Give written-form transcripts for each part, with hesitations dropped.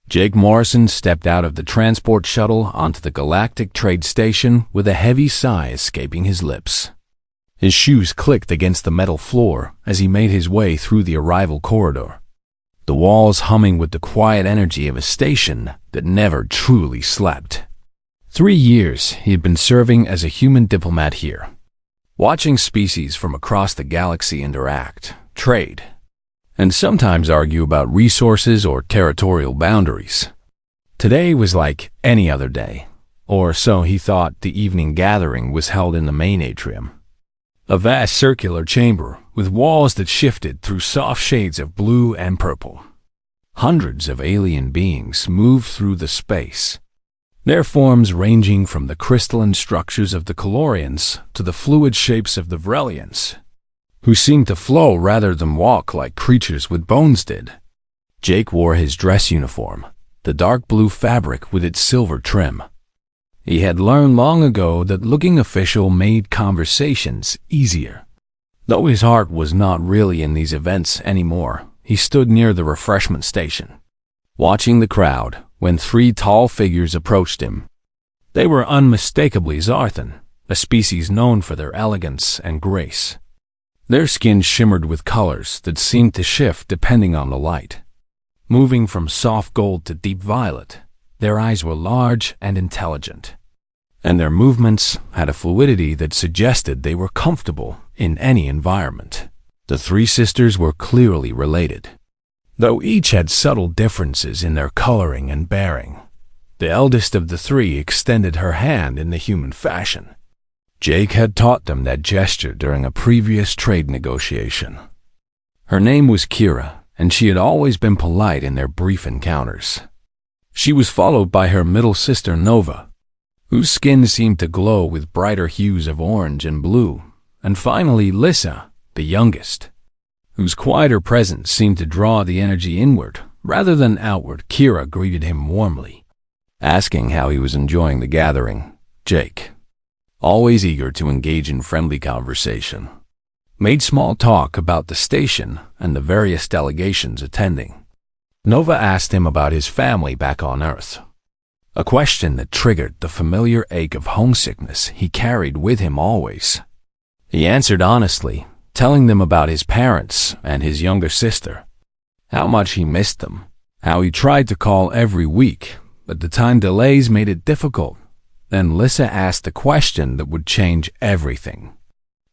Jake Morrison stepped out of the transport shuttle onto the Galactic Trade Station with a heavy sigh escaping his lips. His shoes clicked against the metal floor as he made his way through the arrival corridor, the walls humming with the quiet energy of a station that never truly slept. 3 years he had been serving as a human diplomat here, watching species from across the galaxy interact, trade, and sometimes argue about resources or territorial boundaries. Today was like any other day, or so he thought. The evening gathering was held in the main atrium, a vast circular chamber with walls that shifted through soft shades of blue and purple. Hundreds of alien beings moved through the space, their forms ranging from the crystalline structures of the Calorians to the fluid shapes of the Vrelians, who seemed to flow rather than walk like creatures with bones did. Jake wore his dress uniform, the dark blue fabric with its silver trim. He had learned long ago that looking official made conversations easier. Though his heart was not really in these events anymore, he stood near the refreshment station, watching the crowd when 3 tall figures approached him. They were unmistakably Zarthan, a species known for their elegance and grace. Their skin shimmered with colors that seemed to shift depending on the light. Moving from soft gold to deep violet, their eyes were large and intelligent, and their movements had a fluidity that suggested they were comfortable in any environment. The 3 sisters were clearly related, though each had subtle differences in their coloring and bearing. The eldest of the 3 extended her hand in the human fashion. Jake had taught them that gesture during a previous trade negotiation. Her name was Kira, and she had always been polite in their brief encounters. She was followed by her middle sister Nova, whose skin seemed to glow with brighter hues of orange and blue, and finally Lissa, the youngest, whose quieter presence seemed to draw the energy inward rather than outward. Kira greeted him warmly, asking how he was enjoying the gathering. Jake, always eager to engage in friendly conversation, made small talk about the station and the various delegations attending. Nova asked him about his family back on Earth, a question that triggered the familiar ache of homesickness he carried with him always. He answered honestly, telling them about his parents and his younger sister, how much he missed them, how he tried to call every week, but the time delays made it difficult. Then Lissa asked the question that would change everything.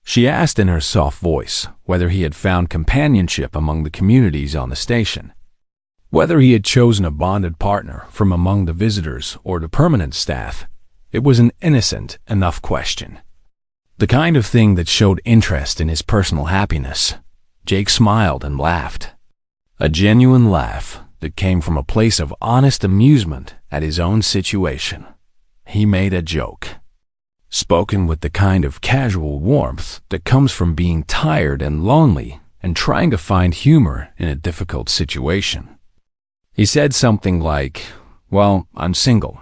She asked in her soft voice whether he had found companionship among the communities on the station, whether he had chosen a bonded partner from among the visitors or the permanent staff. It was an innocent enough question, the kind of thing that showed interest in his personal happiness. Jake smiled and laughed, a genuine laugh that came from a place of honest amusement at his own situation. He made a joke, spoken with the kind of casual warmth that comes from being tired and lonely and trying to find humor in a difficult situation. He said something like, "Well, I'm single.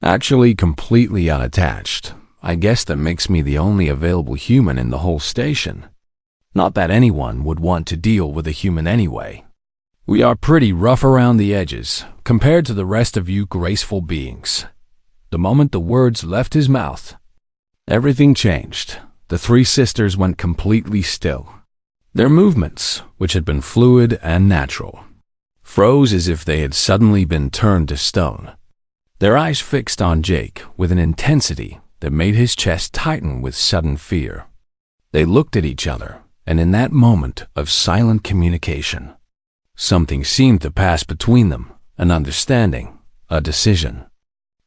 Actually completely unattached. I guess that makes me the only available human in the whole station. Not that anyone would want to deal with a human anyway. We are pretty rough around the edges compared to the rest of you graceful beings." The moment the words left his mouth, everything changed. The 3 sisters went completely still. Their movements, which had been fluid and natural, froze as if they had suddenly been turned to stone. Their eyes fixed on Jake with an intensity that made his chest tighten with sudden fear. They looked at each other, and in that moment of silent communication, something seemed to pass between them, an understanding, a decision.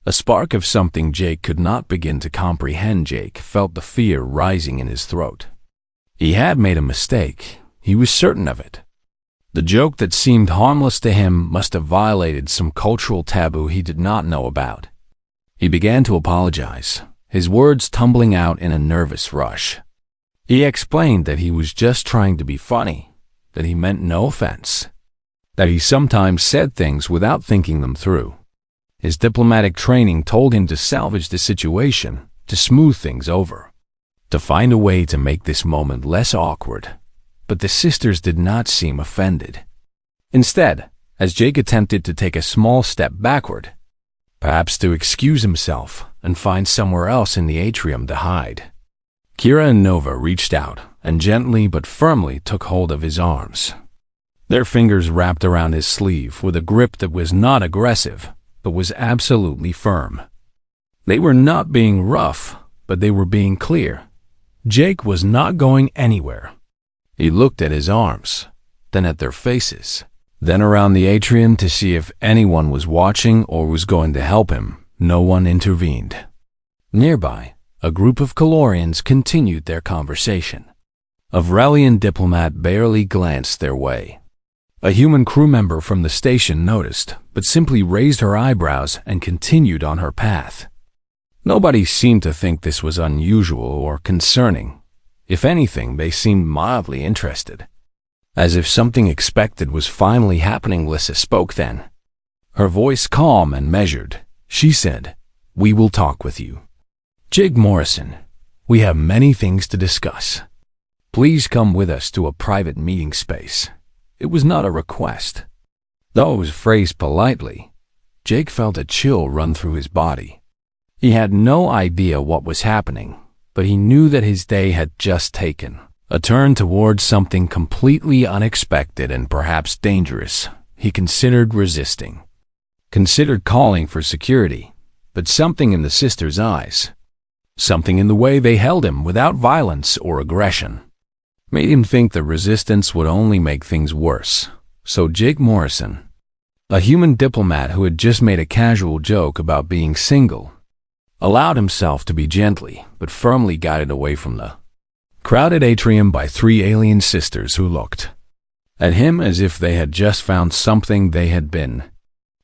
A spark of something Jake could not begin to comprehend. Jake felt the fear rising in his throat. He had made a mistake. He was certain of it. The joke that seemed harmless to him must have violated some cultural taboo he did not know about. He began to apologize, his words tumbling out in a nervous rush. He explained that he was just trying to be funny, that he meant no offense, that he sometimes said things without thinking them through. His diplomatic training told him to salvage the situation, to smooth things over, to find a way to make this moment less awkward. But the sisters did not seem offended. Instead, as Jake attempted to take a small step backward, perhaps to excuse himself and find somewhere else in the atrium to hide. Kira and Nova reached out and gently but firmly took hold of his arms. Their fingers wrapped around his sleeve with a grip that was not aggressive, but was absolutely firm. They were not being rough, but they were being clear. Jake was not going anywhere. He looked at his arms, then at their faces, then around the atrium to see if anyone was watching or was going to help him. No one intervened. Nearby, a group of Calorians continued their conversation. A Vrelian diplomat barely glanced their way. A human crew member from the station noticed, but simply raised her eyebrows and continued on her path. Nobody seemed to think this was unusual or concerning. If anything, they seemed mildly interested. As if something expected was finally happening, Lissa spoke then. Her voice calm and measured, she said, "We will talk with you. Jake Morrison, we have many things to discuss. Please come with us to a private meeting space." It was not a request. Though it was phrased politely, Jake felt a chill run through his body. He had no idea what was happening, but he knew that his day had just taken a turn towards something completely unexpected and perhaps dangerous. He considered resisting, considered calling for security, but something in the sisters' eyes, something in the way they held him without violence or aggression, made him think that resistance would only make things worse. So Jake Morrison, a human diplomat who had just made a casual joke about being single, allowed himself to be gently but firmly guided away from the crowded atrium by three alien sisters who looked at him as if they had just found something they had been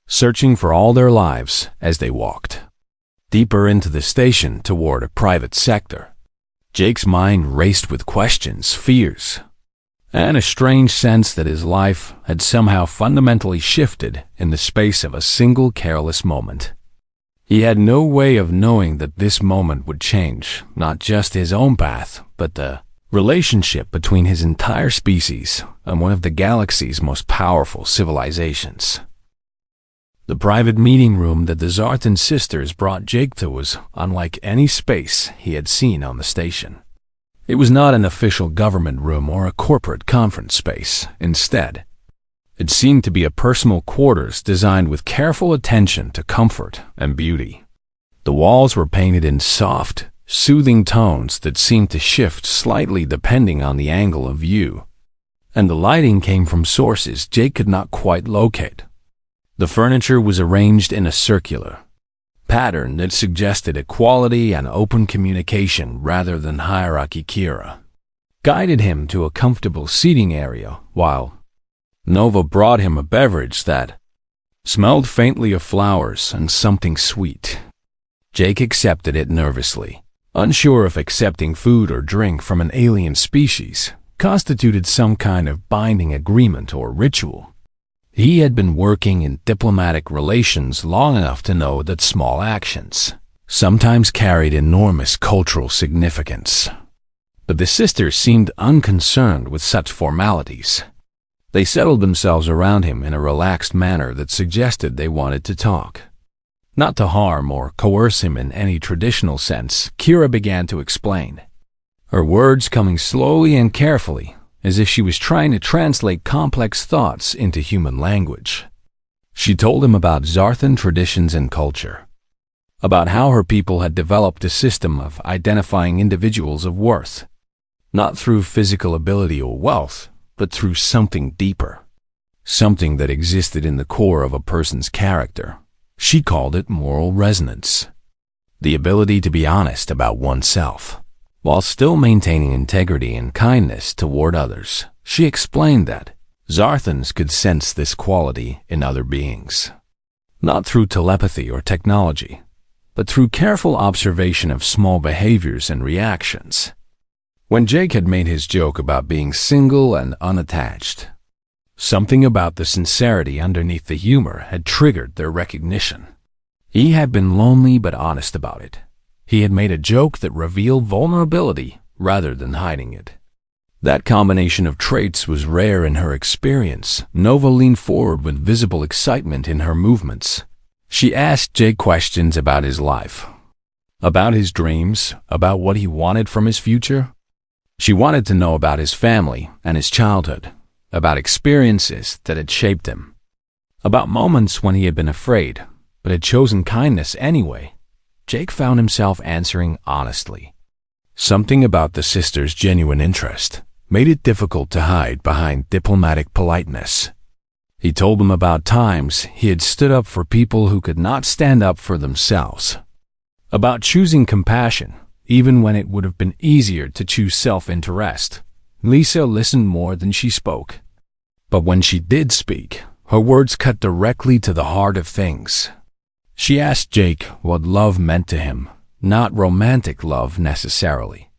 searching for all their lives. As they walked deeper into the station toward a private sector, Jake's mind raced with questions, fears, and a strange sense that his life had somehow fundamentally shifted in the space of a single careless moment. He had no way of knowing that this moment would change not just his own path, but the relationship between his entire species and one of the galaxy's most powerful civilizations. The private meeting room that the Zartan sisters brought Jake to was unlike any space he had seen on the station. It was not an official government room or a corporate conference space. Instead, it seemed to be a personal quarters designed with careful attention to comfort and beauty. The walls were painted in soft, soothing tones that seemed to shift slightly depending on the angle of view, and the lighting came from sources Jake could not quite locate. The furniture was arranged in a circular pattern that suggested equality and open communication rather than hierarchy. Kira guided him to a comfortable seating area, while Nova brought him a beverage that smelled faintly of flowers and something sweet. Jake accepted it nervously, unsure if accepting food or drink from an alien species constituted some kind of binding agreement or ritual. He had been working in diplomatic relations long enough to know that small actions sometimes carried enormous cultural significance. But the sisters seemed unconcerned with such formalities. They settled themselves around him in a relaxed manner that suggested they wanted to talk. Not to harm or coerce him in any traditional sense, Kira began to explain, her words coming slowly and carefully, as if she was trying to translate complex thoughts into human language. She told him about Zartan traditions and culture, about how her people had developed a system of identifying individuals of worth, not through physical ability or wealth, but through something deeper, something that existed in the core of a person's character. She called it moral resonance, the ability to be honest about oneself, while still maintaining integrity and kindness toward others. She explained that Zarthans could sense this quality in other beings, not through telepathy or technology, but through careful observation of small behaviors and reactions. When Jake had made his joke about being single and unattached, something about the sincerity underneath the humor had triggered their recognition. He had been lonely but honest about it. He had made a joke that revealed vulnerability rather than hiding it. That combination of traits was rare in her experience. Nova leaned forward with visible excitement in her movements. She asked Jake questions about his life, about his dreams, about what he wanted from his future. She wanted to know about his family and his childhood, about experiences that had shaped him, about moments when he had been afraid, but had chosen kindness anyway. Jake found himself answering honestly. Something about the sisters' genuine interest made it difficult to hide behind diplomatic politeness. He told them about times he had stood up for people who could not stand up for themselves, about choosing compassion even when it would have been easier to choose self-interest. Lisa listened more than she spoke, but when she did speak, her words cut directly to the heart of things. She asked Jake what love meant to him, not romantic love necessarily,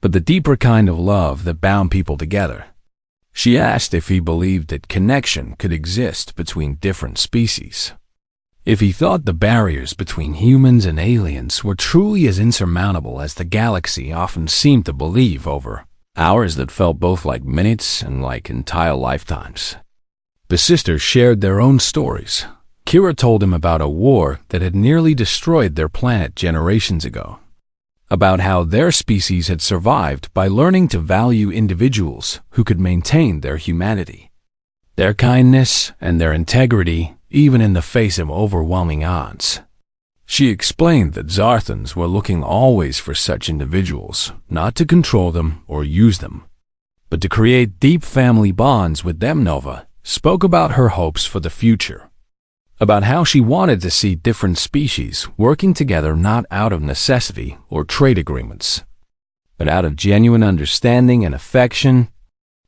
but the deeper kind of love that bound people together. She asked if he believed that connection could exist between different species, if he thought the barriers between humans and aliens were truly as insurmountable as the galaxy often seemed to believe over hours that felt both like minutes and like entire lifetimes. The sisters shared their own stories. Kira told him about a war that had nearly destroyed their planet generations ago, about how their species had survived by learning to value individuals who could maintain their humanity, their kindness, and their integrity, even in the face of overwhelming odds. She explained that Zarthans were looking always for such individuals, not to control them or use them, but to create deep family bonds with them. Nova spoke about her hopes for the future, about how she wanted to see different species working together not out of necessity or trade agreements, but out of genuine understanding and affection.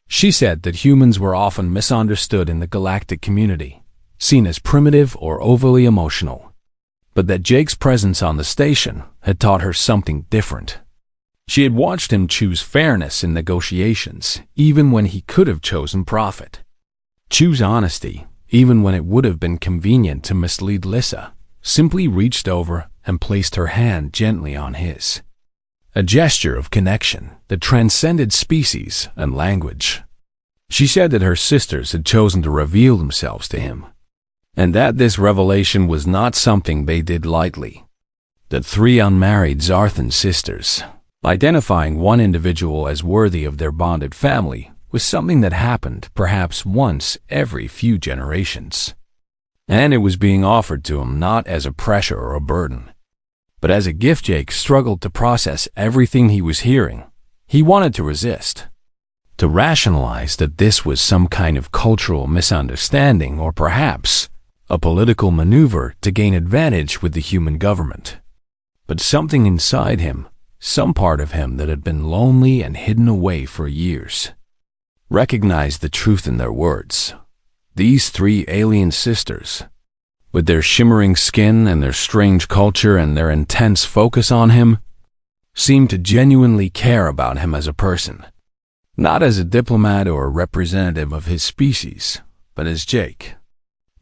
She said that humans were often misunderstood in the galactic community, seen as primitive or overly emotional, but that Jake's presence on the station had taught her something different. She had watched him choose fairness in negotiations, even when he could have chosen profit, choose honesty, even when it would have been convenient to mislead. Lisa simply reached over and placed her hand gently on his, a gesture of connection that transcended species and language. She said that her sisters had chosen to reveal themselves to him, and that this revelation was not something they did lightly. The three unmarried Zarthan sisters, identifying one individual as worthy of their bonded family, was something that happened perhaps once every few generations. And it was being offered to him not as a pressure or a burden, but as a gift. Jake struggled to process everything he was hearing. He wanted to resist, to rationalize that this was some kind of cultural misunderstanding or perhaps a political maneuver to gain advantage with the human government. But something inside him, some part of him that had been lonely and hidden away for years, recognized the truth in their words. These three alien sisters, with their shimmering skin and their strange culture and their intense focus on him, seemed to genuinely care about him as a person, not as a diplomat or a representative of his species, but as Jake,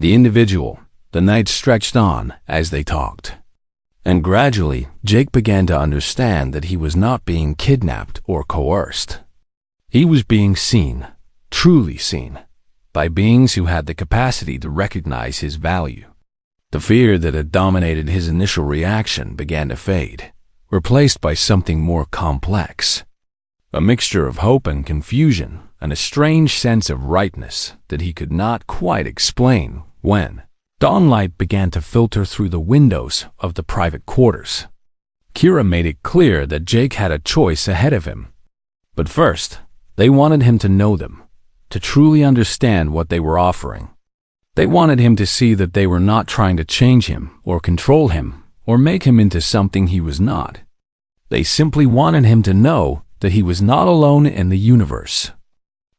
the individual. The night stretched on as they talked, and gradually Jake began to understand that he was not being kidnapped or coerced. He was being seen, truly seen, by beings who had the capacity to recognize his value. The fear that had dominated his initial reaction began to fade, replaced by something more complex, a mixture of hope and confusion, and a strange sense of rightness that he could not quite explain. When dawnlight began to filter through the windows of the private quarters, Kira made it clear that Jake had a choice ahead of him. But first, they wanted him to know them, to truly understand what they were offering. They wanted him to see that they were not trying to change him or control him or make him into something he was not. They simply wanted him to know that he was not alone in the universe,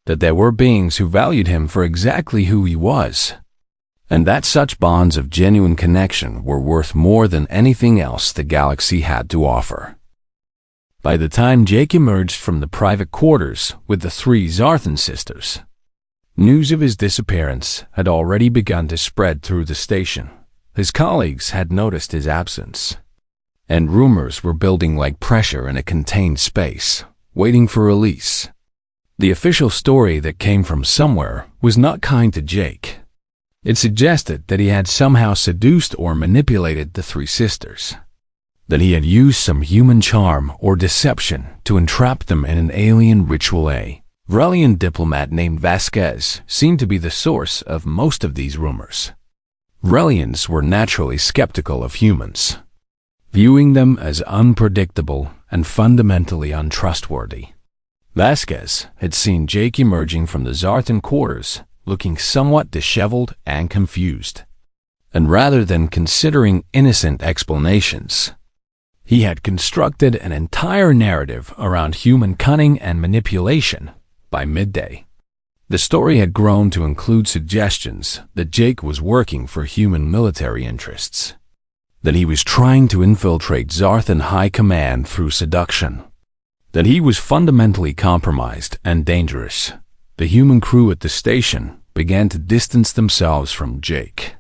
that there were beings who valued him for exactly who he was, and that such bonds of genuine connection were worth more than anything else the galaxy had to offer. By the time Jake emerged from the private quarters with the three Zarthan sisters, news of his disappearance had already begun to spread through the station. His colleagues had noticed his absence, and rumors were building like pressure in a contained space, waiting for release. The official story that came from somewhere was not kind to Jake. It suggested that he had somehow seduced or manipulated the three sisters, that he had used some human charm or deception to entrap them in an alien ritual. A Vrelian diplomat named Vasquez seemed to be the source of most of these rumors. Vrelians were naturally skeptical of humans, viewing them as unpredictable and fundamentally untrustworthy. Vasquez had seen Jake emerging from the Zarthan quarters looking somewhat disheveled and confused, and rather than considering innocent explanations, he had constructed an entire narrative around human cunning and manipulation. By midday, the story had grown to include suggestions that Jake was working for human military interests, that he was trying to infiltrate Zarthan High Command through seduction, that he was fundamentally compromised and dangerous. The human crew at the station began to distance themselves from Jake.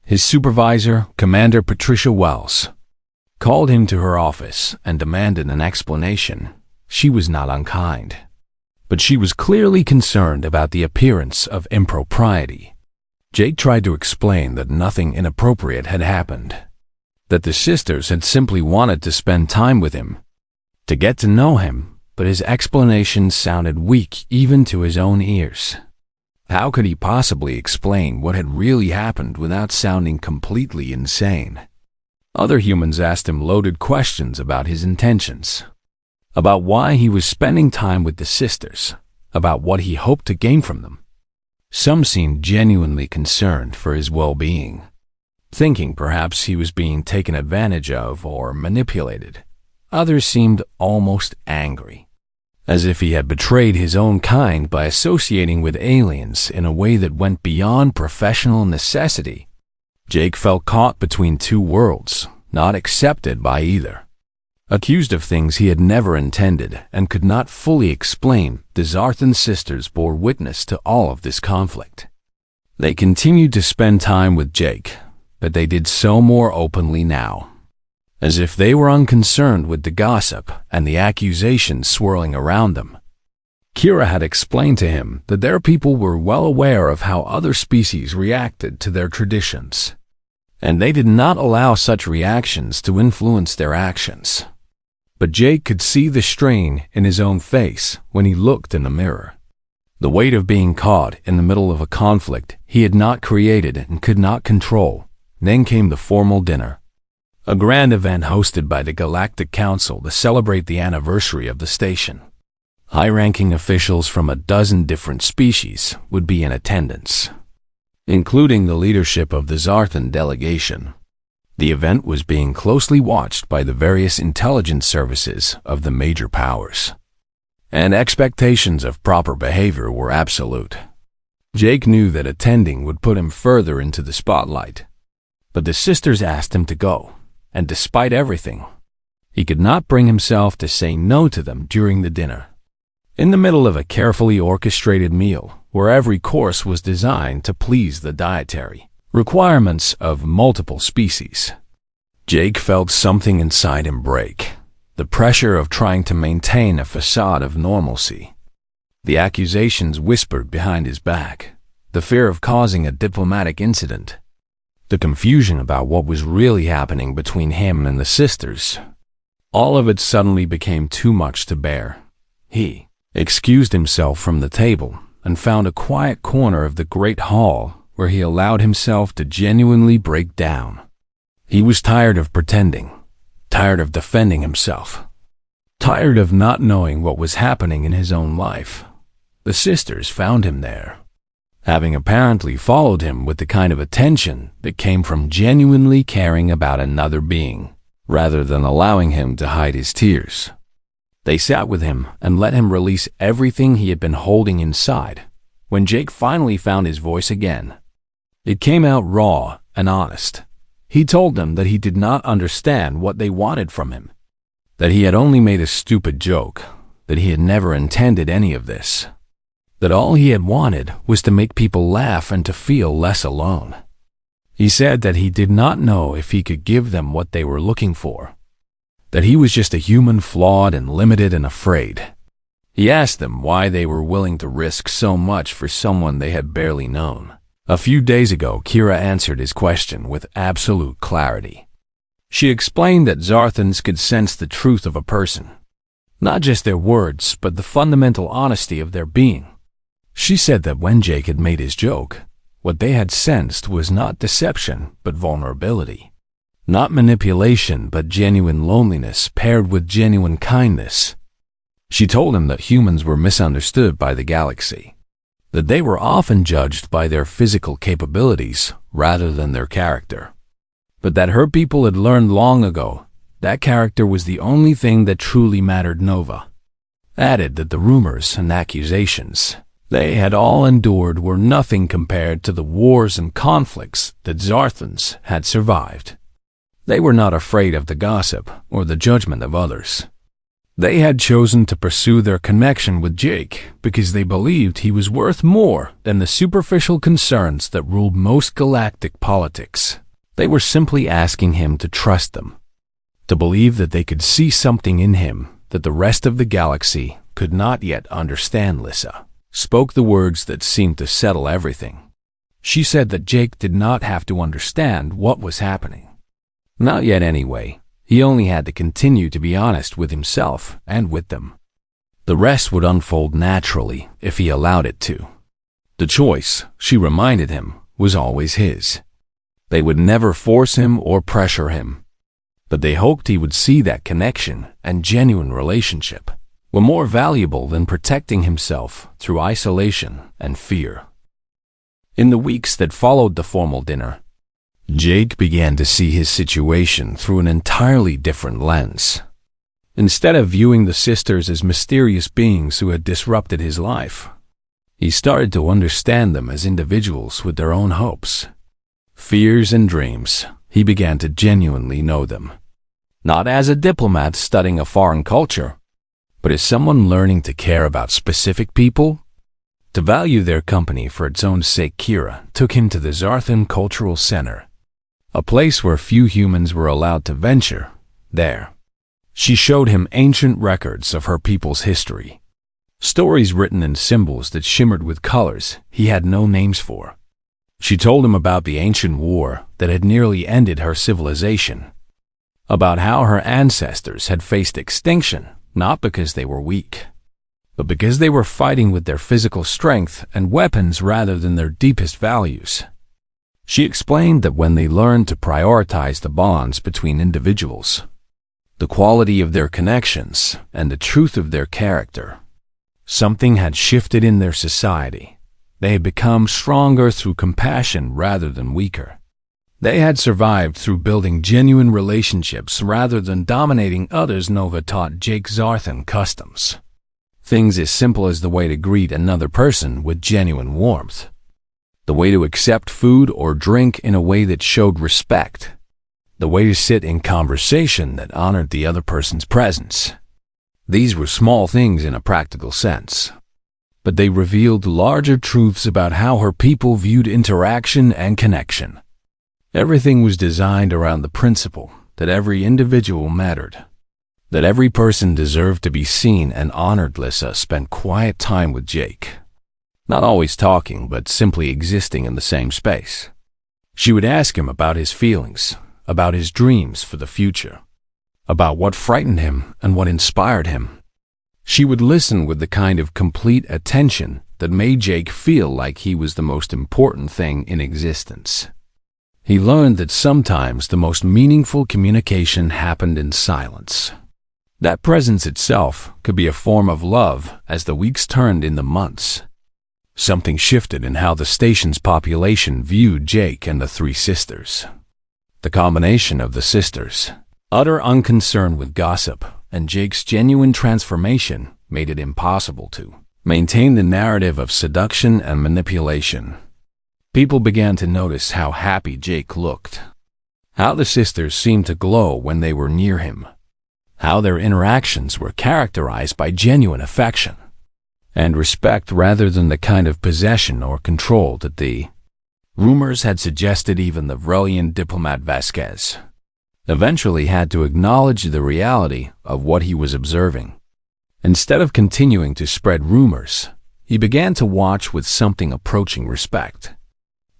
His supervisor, Commander Patricia Wells, called him to her office and demanded an explanation. She was not unkind, but she was clearly concerned about the appearance of impropriety. Jake tried to explain that nothing inappropriate had happened, that the sisters had simply wanted to spend time with him, to get to know him, but his explanations sounded weak even to his own ears. How could he possibly explain what had really happened without sounding completely insane? Other humans asked him loaded questions about his intentions, about why he was spending time with the sisters, about what he hoped to gain from them. Some seemed genuinely concerned for his well-being, thinking perhaps he was being taken advantage of or manipulated. Others seemed almost angry, as if he had betrayed his own kind by associating with aliens in a way that went beyond professional necessity. Jake felt caught between two worlds, not accepted by either. Accused of things he had never intended and could not fully explain, the Zarthan sisters bore witness to all of this conflict. They continued to spend time with Jake, but they did so more openly now, as if they were unconcerned with the gossip and the accusations swirling around them. Kira had explained to him that their people were well aware of how other species reacted to their traditions, and they did not allow such reactions to influence their actions. But Jake could see the strain in his own face when he looked in the mirror. The weight of being caught in the middle of a conflict he had not created and could not control. Then came the formal dinner, a grand event hosted by the Galactic Council to celebrate the anniversary of the station. High-ranking officials from a dozen different species would be in attendance, including the leadership of the Zarthan delegation. The event was being closely watched by the various intelligence services of the major powers, and expectations of proper behavior were absolute. Jake knew that attending would put him further into the spotlight, but the sisters asked him to go, and despite everything, he could not bring himself to say no to them during the dinner. In the middle of a carefully orchestrated meal, where every course was designed to please the dietary requirements of multiple species, Jake felt something inside him break. The pressure of trying to maintain a facade of normalcy, the accusations whispered behind his back, the fear of causing a diplomatic incident, the confusion about what was really happening between him and the sisters. All of it suddenly became too much to bear. He excused himself from the table and found a quiet corner of the great hall where he allowed himself to genuinely break down. He was tired of pretending, tired of defending himself, tired of not knowing what was happening in his own life. The sisters found him there, having apparently followed him with the kind of attention that came from genuinely caring about another being, rather than allowing him to hide his tears. They sat with him and let him release everything he had been holding inside. When Jake finally found his voice again, it came out raw and honest. He told them that he did not understand what they wanted from him, that he had only made a stupid joke, that he had never intended any of this, that all he had wanted was to make people laugh and to feel less alone. He said that he did not know if he could give them what they were looking for, that he was just a human flawed and limited and afraid. He asked them why they were willing to risk so much for someone they had barely known. A few days ago, Kira answered his question with absolute clarity. She explained that Zarthans could sense the truth of a person, not just their words, but the fundamental honesty of their being. She said that when Jake had made his joke, what they had sensed was not deception, but vulnerability. Not manipulation, but genuine loneliness paired with genuine kindness. She told him that humans were misunderstood by the galaxy, that they were often judged by their physical capabilities rather than their character, but that her people had learned long ago that character was the only thing that truly mattered. Nova added that the rumors and accusations they had all endured were nothing compared to the wars and conflicts that Zarthans had survived. They were not afraid of the gossip or the judgment of others. They had chosen to pursue their connection with Jake because they believed he was worth more than the superficial concerns that ruled most galactic politics. They were simply asking him to trust them, to believe that they could see something in him that the rest of the galaxy could not yet understand. Lissa spoke the words that seemed to settle everything. She said that Jake did not have to understand what was happening. Not yet anyway. He only had to continue to be honest with himself and with them. The rest would unfold naturally if he allowed it to. The choice, she reminded him, was always his. They would never force him or pressure him, but they hoped he would see that connection and genuine relationship were more valuable than protecting himself through isolation and fear. In the weeks that followed the formal dinner, Jake began to see his situation through an entirely different lens. Instead of viewing the sisters as mysterious beings who had disrupted his life, he started to understand them as individuals with their own hopes, fears, and dreams. He began to genuinely know them, not as a diplomat studying a foreign culture, but as someone learning to care about specific people, to value their company for its own sake. Kira took him to the Zarthan Cultural Center, a place where few humans were allowed to venture. There, she showed him ancient records of her people's history, stories written in symbols that shimmered with colors he had no names for. She told him about the ancient war that had nearly ended her civilization, about how her ancestors had faced extinction not because they were weak, but because they were fighting with their physical strength and weapons rather than their deepest values. She explained that when they learned to prioritize the bonds between individuals, the quality of their connections, and the truth of their character, something had shifted in their society. They had become stronger through compassion rather than weaker. They had survived through building genuine relationships rather than dominating others. Nova taught Jake Zarthan customs, things as simple as the way to greet another person with genuine warmth, the way to accept food or drink in a way that showed respect, the way to sit in conversation that honored the other person's presence. These were small things in a practical sense, but they revealed larger truths about how her people viewed interaction and connection. Everything was designed around the principle that every individual mattered, that every person deserved to be seen and honored. Lissa spent quiet time with Jake, not always talking, but simply existing in the same space. She would ask him about his feelings, about his dreams for the future, about what frightened him and what inspired him. She would listen with the kind of complete attention that made Jake feel like he was the most important thing in existence. He learned that sometimes the most meaningful communication happened in silence. That presence itself could be a form of love. As the weeks turned into months, something shifted in how the station's population viewed Jake and the three sisters. The combination of the sisters' utter unconcern with gossip and Jake's genuine transformation made it impossible to maintain the narrative of seduction and manipulation. People began to notice how happy Jake looked, how the sisters seemed to glow when they were near him, how their interactions were characterized by genuine affection and respect rather than the kind of possession or control that the rumors had suggested. Even the brilliant diplomat Vasquez eventually had to acknowledge the reality of what he was observing. Instead of continuing to spread rumors, he began to watch with something approaching respect.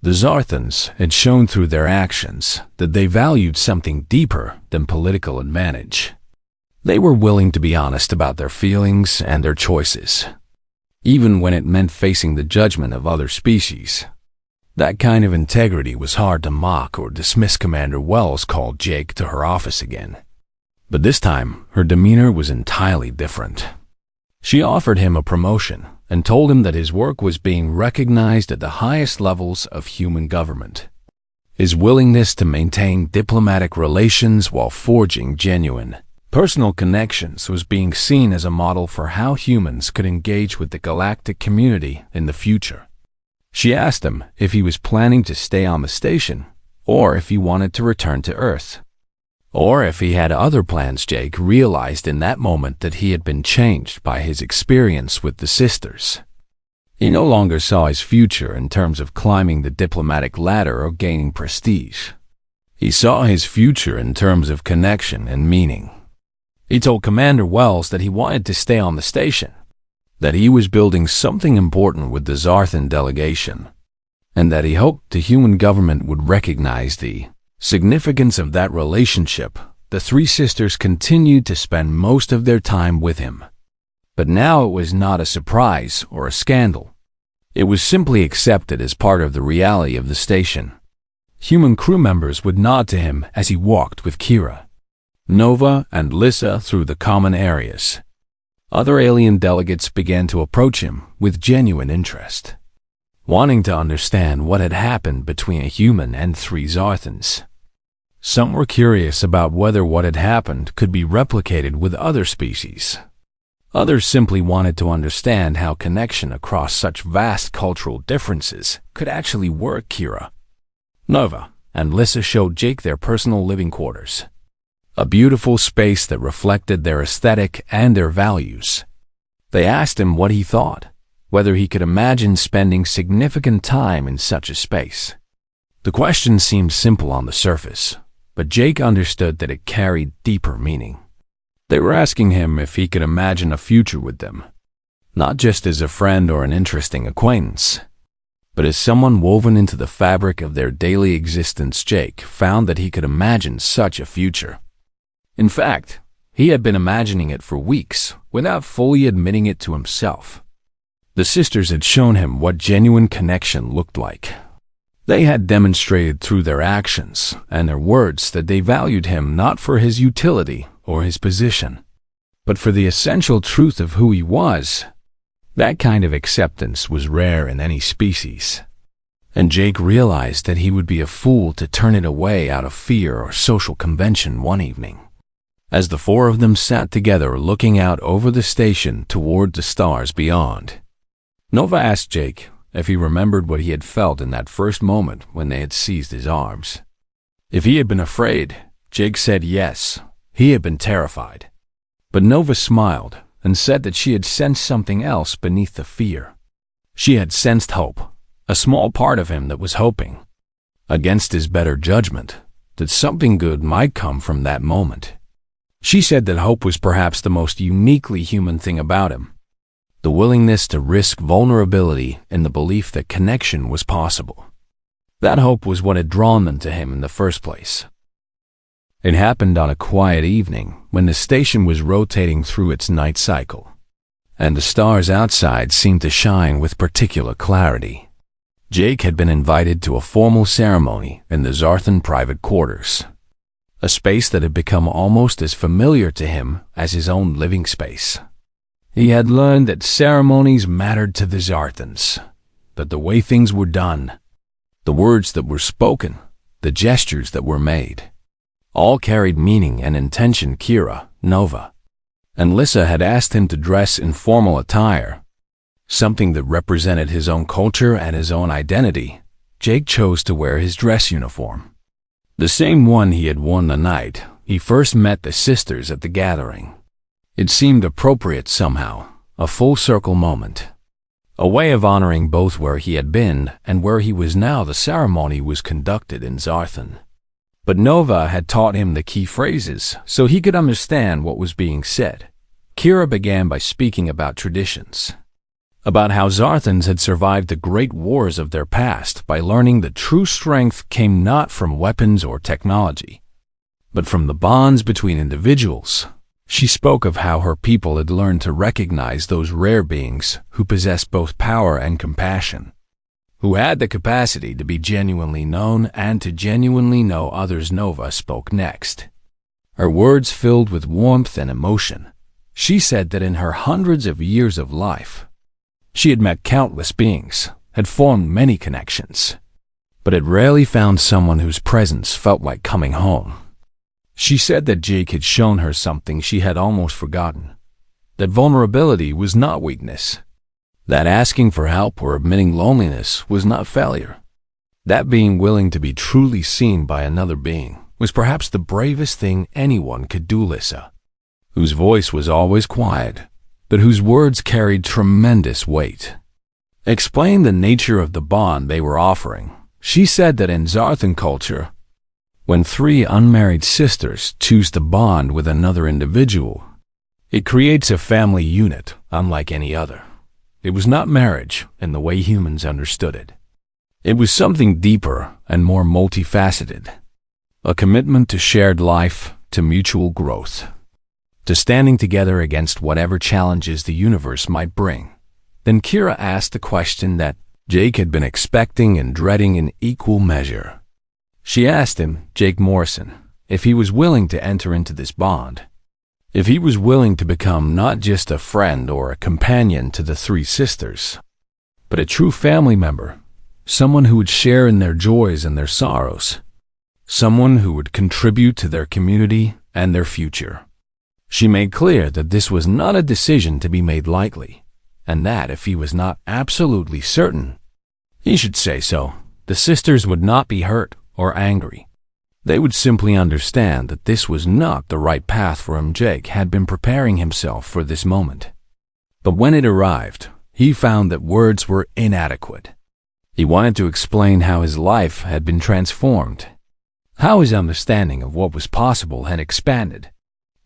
The Zarthans had shown through their actions that they valued something deeper than political advantage. They were willing to be honest about their feelings and their choices, even when it meant facing the judgment of other species. That kind of integrity was hard to mock or dismiss. Commander Wells called Jake to her office again. But this time, her demeanor was entirely different. She offered him a promotion and told him that his work was being recognized at the highest levels of human government. His willingness to maintain diplomatic relations while forging genuine personal connections was being seen as a model for how humans could engage with the galactic community in the future. She asked him if he was planning to stay on the station, or if he wanted to return to Earth, or if he had other plans. Jake realized in that moment that he had been changed by his experience with the sisters. He no longer saw his future in terms of climbing the diplomatic ladder or gaining prestige. He saw his future in terms of connection and meaning. He told Commander Wells that he wanted to stay on the station, that he was building something important with the Zarthan delegation, and that he hoped the human government would recognize the significance of that relationship. The three sisters continued to spend most of their time with him. But now it was not a surprise or a scandal. It was simply accepted as part of the reality of the station. Human crew members would nod to him as he walked with Kira, Nova, and Lissa through the common areas. Other alien delegates began to approach him with genuine interest, wanting to understand what had happened between a human and three Zarthans. Some were curious about whether what had happened could be replicated with other species. Others simply wanted to understand how connection across such vast cultural differences could actually work. Kira, Nova, and Lissa showed Jake their personal living quarters, a beautiful space that reflected their aesthetic and their values. They asked him what he thought, whether he could imagine spending significant time in such a space. The question seemed simple on the surface, but Jake understood that it carried deeper meaning. They were asking him if he could imagine a future with them, not just as a friend or an interesting acquaintance, but as someone woven into the fabric of their daily existence. Jake found that he could imagine such a future. In fact, he had been imagining it for weeks without fully admitting it to himself. The sisters had shown him what genuine connection looked like. They had demonstrated through their actions and their words that they valued him not for his utility or his position, but for the essential truth of who he was. That kind of acceptance was rare in any species, and Jake realized that he would be a fool to turn it away out of fear or social convention. One evening, as the four of them sat together looking out over the station toward the stars beyond, Nova asked Jake if he remembered what he had felt in that first moment when they had seized his arms. If he had been afraid, Jake said yes, he had been terrified. But Nova smiled and said that she had sensed something else beneath the fear. She had sensed hope, a small part of him that was hoping, against his better judgment, that something good might come from that moment. She said that hope was perhaps the most uniquely human thing about him. The willingness to risk vulnerability in the belief that connection was possible. That hope was what had drawn them to him in the first place. It happened on a quiet evening when the station was rotating through its night cycle, and the stars outside seemed to shine with particular clarity. Jake had been invited to a formal ceremony in the Zarthan private quarters, a space that had become almost as familiar to him as his own living space. He had learned that ceremonies mattered to the Zarthans, that the way things were done, the words that were spoken, the gestures that were made, all carried meaning and intention. Kira, Nova, and Lissa had asked him to dress in formal attire, something that represented his own culture and his own identity. Jake chose to wear his dress uniform, the same one he had worn the night he first met the sisters at the gathering. It seemed appropriate somehow, a full-circle moment, a way of honoring both where he had been and where he was now. The ceremony was conducted in Zarthan, but Nova had taught him the key phrases so he could understand what was being said. Kira began by speaking about traditions, about how Zarthans had survived the great wars of their past by learning that true strength came not from weapons or technology, but from the bonds between individuals. She spoke of how her people had learned to recognize those rare beings who possessed both power and compassion, who had the capacity to be genuinely known and to genuinely know others. Nova spoke next, her words filled with warmth and emotion. She said that in her hundreds of years of life, she had met countless beings, had formed many connections, but had rarely found someone whose presence felt like coming home. She said that Jake had shown her something she had almost forgotten, that vulnerability was not weakness, that asking for help or admitting loneliness was not failure, that being willing to be truly seen by another being was perhaps the bravest thing anyone could do. Lissa, whose voice was always quiet, but whose words carried tremendous weight, explained the nature of the bond they were offering. She said that in Zarthan culture, when three unmarried sisters choose to bond with another individual, it creates a family unit unlike any other. It was not marriage in the way humans understood it. It was something deeper and more multifaceted, a commitment to shared life, to mutual growth, to standing together against whatever challenges the universe might bring. Then Kira asked the question that Jake had been expecting and dreading in equal measure. She asked him, Jake Morrison, if he was willing to enter into this bond, if he was willing to become not just a friend or a companion to the three sisters, but a true family member, someone who would share in their joys and their sorrows, someone who would contribute to their community and their future. She made clear that this was not a decision to be made lightly, and that if he was not absolutely certain, he should say so. The sisters would not be hurt or angry. They would simply understand that this was not the right path for him. Jake had been preparing himself for this moment, but when it arrived, he found that words were inadequate. He wanted to explain how his life had been transformed, how his understanding of what was possible had expanded,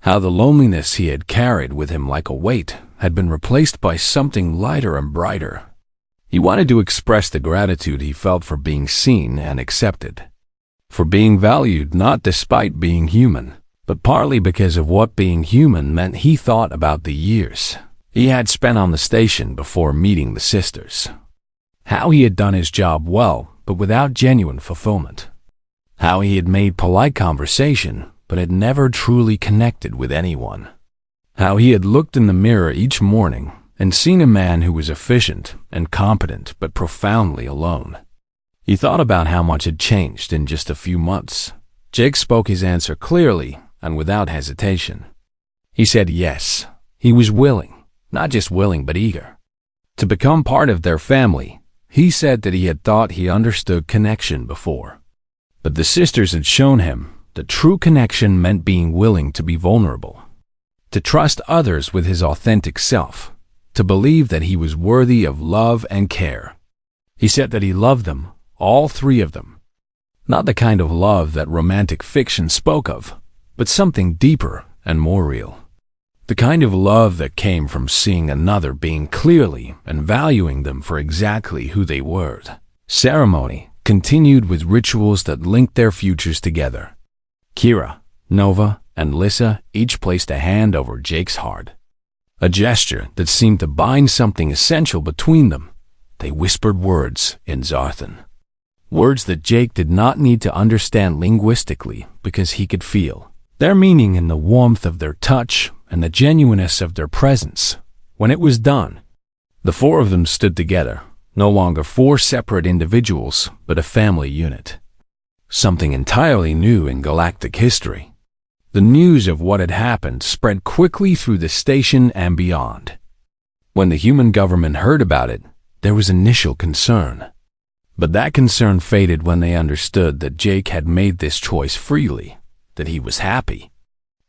how the loneliness he had carried with him like a weight had been replaced by something lighter and brighter. He wanted to express the gratitude he felt for being seen and accepted, for being valued not despite being human, but partly because of what being human meant. He thought about the years he had spent on the station before meeting the sisters, how he had done his job well but without genuine fulfillment, how he had made polite conversation but had never truly connected with anyone, how he had looked in the mirror each morning and seen a man who was efficient and competent but profoundly alone. He thought about how much had changed in just a few months. Jake spoke his answer clearly and without hesitation. He said yes, he was willing, not just willing but eager, to become part of their family. He said that he had thought he understood connection before, but the sisters had shown him that true connection meant being willing to be vulnerable, to trust others with his authentic self, to believe that he was worthy of love and care. He said that he loved them, all three of them. Not the kind of love that romantic fiction spoke of, but something deeper and more real. The kind of love that came from seeing another being clearly and valuing them for exactly who they were. Ceremony continued with rituals that linked their futures together. Kira, Nova, and Lissa each placed a hand over Jake's heart, a gesture that seemed to bind something essential between them. They whispered words in Zarthan, words that Jake did not need to understand linguistically because he could feel their meaning in the warmth of their touch and the genuineness of their presence. When it was done, the four of them stood together, no longer four separate individuals, but a family unit. Something entirely new in galactic history. The news of what had happened spread quickly through the station and beyond. When the human government heard about it, there was initial concern. But that concern faded when they understood that Jake had made this choice freely, that he was happy,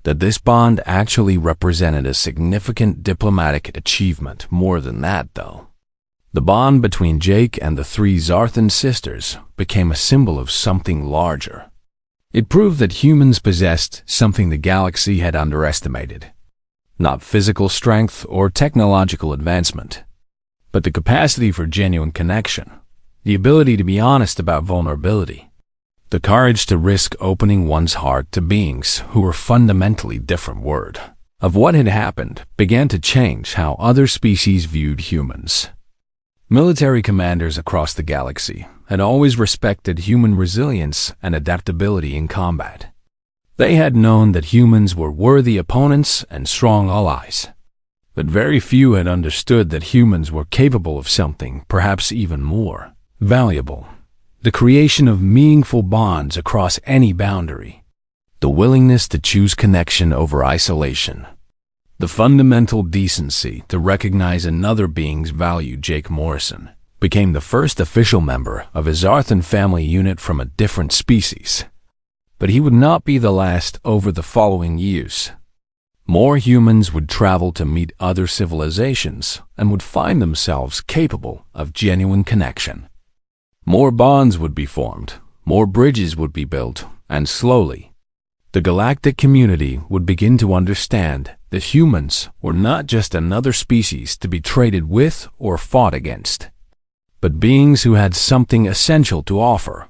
that this bond actually represented a significant diplomatic achievement. More than that, though. The bond between Jake and the three Zarthan sisters became a symbol of something larger. It proved that humans possessed something the galaxy had underestimated. not physical strength or technological advancement, but the capacity for genuine connection, the ability to be honest about vulnerability, the courage to risk opening one's heart to beings who were fundamentally different. Word of what had happened began to change how other species viewed humans. Military commanders across the galaxy had always respected human resilience and adaptability in combat. They had known that humans were worthy opponents and strong allies. But very few had understood that humans were capable of something perhaps even more valuable: the creation of meaningful bonds across any boundary, the willingness to choose connection over isolation, the fundamental decency to recognize another being's value. Jake Morrison became the first official member of his Arthan family unit from a different species. But he would not be the last. Over the following years, more humans would travel to meet other civilizations and would find themselves capable of genuine connection. More bonds would be formed, more bridges would be built, and slowly, the galactic community would begin to understand that humans were not just another species to be traded with or fought against, but beings who had something essential to offer: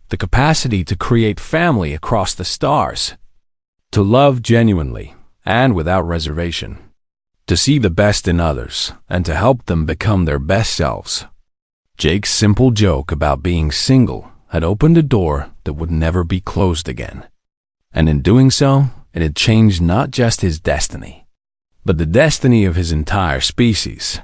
the capacity to create family across the stars, to love genuinely and without reservation, to see the best in others and to help them become their best selves. Jake's simple joke about being single had opened a door that would never be closed again. And in doing so, it had changed not just his destiny, but the destiny of his entire species.